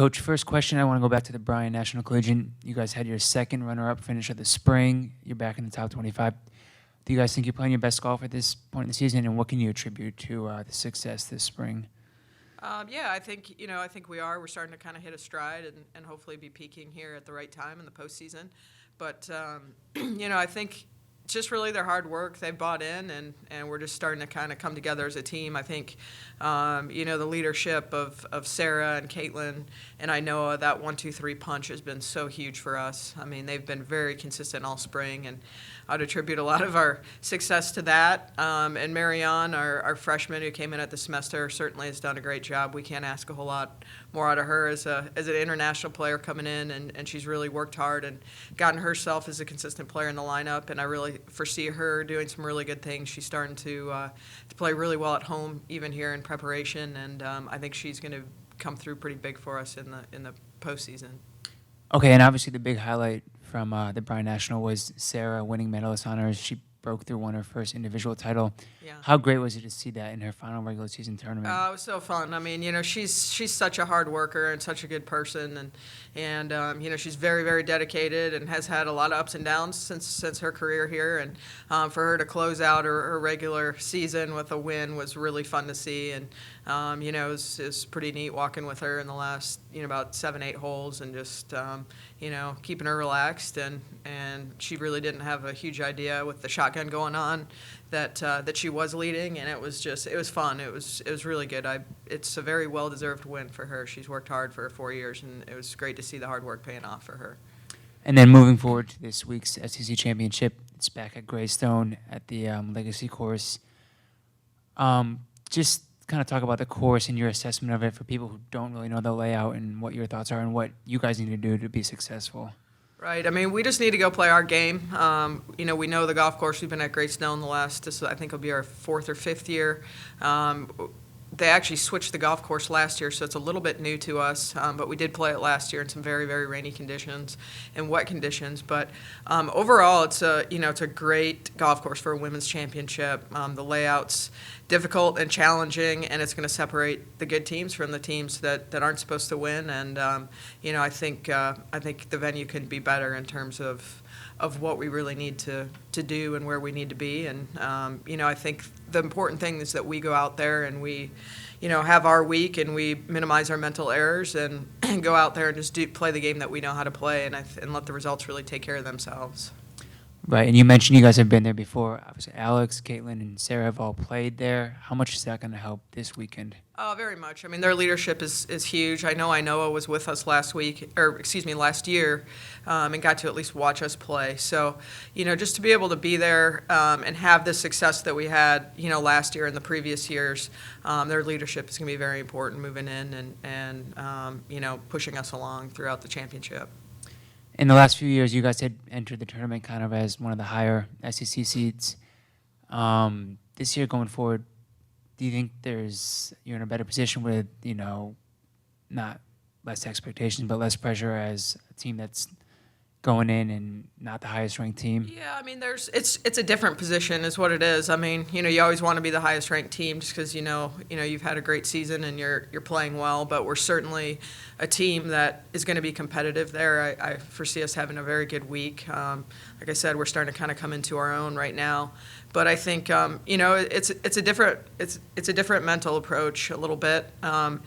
Coach. First question, I want to go back to the Bryan National Collegiate. You guys had your second runner-up finish of the spring. You're back in the top 25. Do you guys think you're playing your best golf at this point in the season, and what can you attribute to the success this spring? Yeah, I think we are. We're starting to kind of hit a stride and hopefully be peaking here at the right time in the postseason. But I think it's just really their hard work. They've bought in, and we're just starting to kind of come together as a team. I think, the leadership of Sarah and Caitlin and I know that 1-2-3 punch has been so huge for us. I mean, they've been very consistent all spring, and I'd attribute a lot of our success to that. And Marianne, our freshman who came in at the semester, certainly has done a great job. We can't ask a whole lot more out of her as an international player coming in, and she's really worked hard and gotten herself as a consistent player in the lineup. And I really foresee her doing some really good things. She's starting to play really well at home, even here in preparation, and I think she's going to come through pretty big for us in the postseason. Okay, and obviously the big highlight from the Bryan National was Sarah winning medalist honors. She broke through, won her first individual title. Yeah. How great was it to see that in her final regular season tournament? It was so fun. I mean, she's such a hard worker and such a good person, and she's very, very dedicated and has had a lot of ups and downs since her career here. And for her to close out her regular season with a win was really fun to see. And it was pretty neat walking with her in the last about 7-8 holes and just keeping her relaxed. And she really didn't have a huge idea with the shotgun going on that she was leading, and it was fun. It was really good. It's a very well deserved win for her. She's worked hard for 4 years, and it was great to see the hard work paying off for her. And then moving forward to this week's SEC Championship, it's back at Greystone at the Legacy Course. Just kind of talk about the course and your assessment of it for people who don't really know the layout, and what your thoughts are and what you guys need to do to be successful. Right. I mean, we just need to go play our game. We know the golf course. We've been at Greystone I think it'll be our 4th or 5th year. They actually switched the golf course last year, so it's a little bit new to us. But we did play it last year in some very, very rainy conditions and wet conditions. But overall, it's a great golf course for a women's championship. The layout's difficult and challenging, and it's going to separate the good teams from the teams that aren't supposed to win. And I think the venue can be better in terms of what we really need to do and where we need to be. And I think the important thing is that we go out there and we have our week and we minimize our mental errors and go out there and just play the game that we know how to play, and let the results really take care of themselves. Right, and you mentioned you guys have been there before. Obviously, Alex, Caitlin, and Sarah have all played there. How much is that going to help this weekend? Very much. I mean, their leadership is huge. I know Inoa was with us last year, and got to at least watch us play. So, just to be able to be there and have the success that we had, last year and the previous years, their leadership is going to be very important moving in and pushing us along throughout the championship. In the last few years, you guys had entered the tournament kind of as one of the higher SEC seeds. This year going forward, do you think you're in a better position with, not less expectations, but less pressure as a team that's going in and not the highest ranked team? Yeah, I mean, it's a different position is what it is. I mean, you always want to be the highest ranked team just because you've had a great season and you're playing well. But we're certainly a team that is going to be competitive there. I foresee us having a very good week. Like I said, we're starting to kind of come into our own right now. But I think it's a different mental approach a little bit. And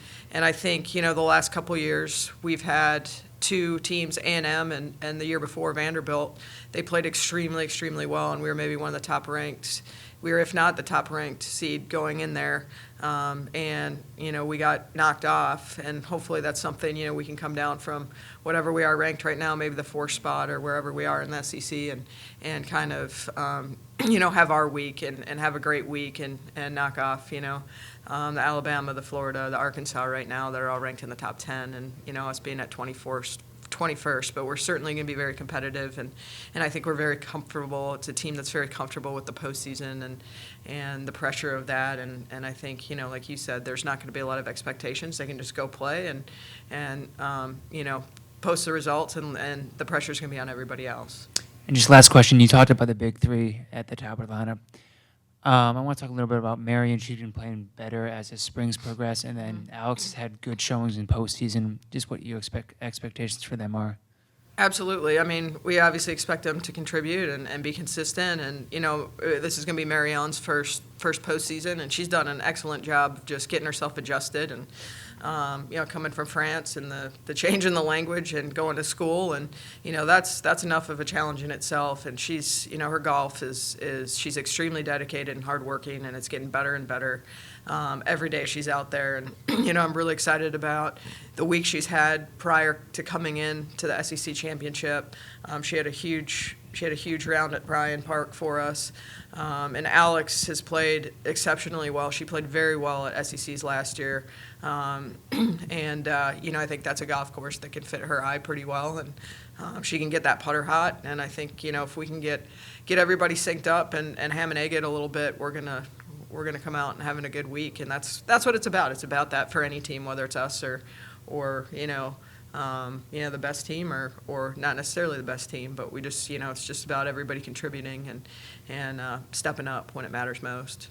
I think the last couple years we've had 2 teams, A&M and the year before Vanderbilt. They played extremely, extremely well, and we were maybe one of the top ranked. We were, if not the top ranked seed going in there. And we got knocked off, and hopefully that's something we can come down from whatever we are ranked right now, maybe the 4th spot or wherever we are in the SEC, and kind of have our week and have a great week and knock off the Alabama, the Florida, the Arkansas right now. They're all ranked in the top 10, and us being at 21st, but we're certainly going to be very competitive, and I think we're very comfortable. It's a team that's very comfortable with the postseason and the pressure of that, and I think like you said, there's not going to be a lot of expectations. They can just go play and post the results, and the pressure is going to be on everybody else. And just last question, you talked about the big 3 at the top of the lineup. I want to talk a little bit about Marion. She's been playing better as the springs progress, and then Alex has had good showings in postseason. Just what your expectations for them are. Absolutely. I mean, we obviously expect them to contribute and be consistent. And, this is going to be Marion's first postseason, and she's done an excellent job of just getting herself adjusted and, coming from France and the change in the language and going to school. And, that's enough of a challenge in itself. And she's, her golf is she's extremely dedicated and hardworking, and it's getting better and better. Every day she's out there, and I'm really excited about the week she's had prior to coming in to the SEC championship. She had a huge round at Bryan Park for us, and Alex has played exceptionally well. She played very well at SECs last year, and I think that's a golf course that can fit her eye pretty well, and she can get that putter hot. And I think if we can get everybody synced up and ham and egg it a little bit, we're gonna come out and having a good week, and that's what it's about. It's about that for any team, whether it's us or the best team or not necessarily the best team, but we just it's just about everybody contributing and stepping up when it matters most.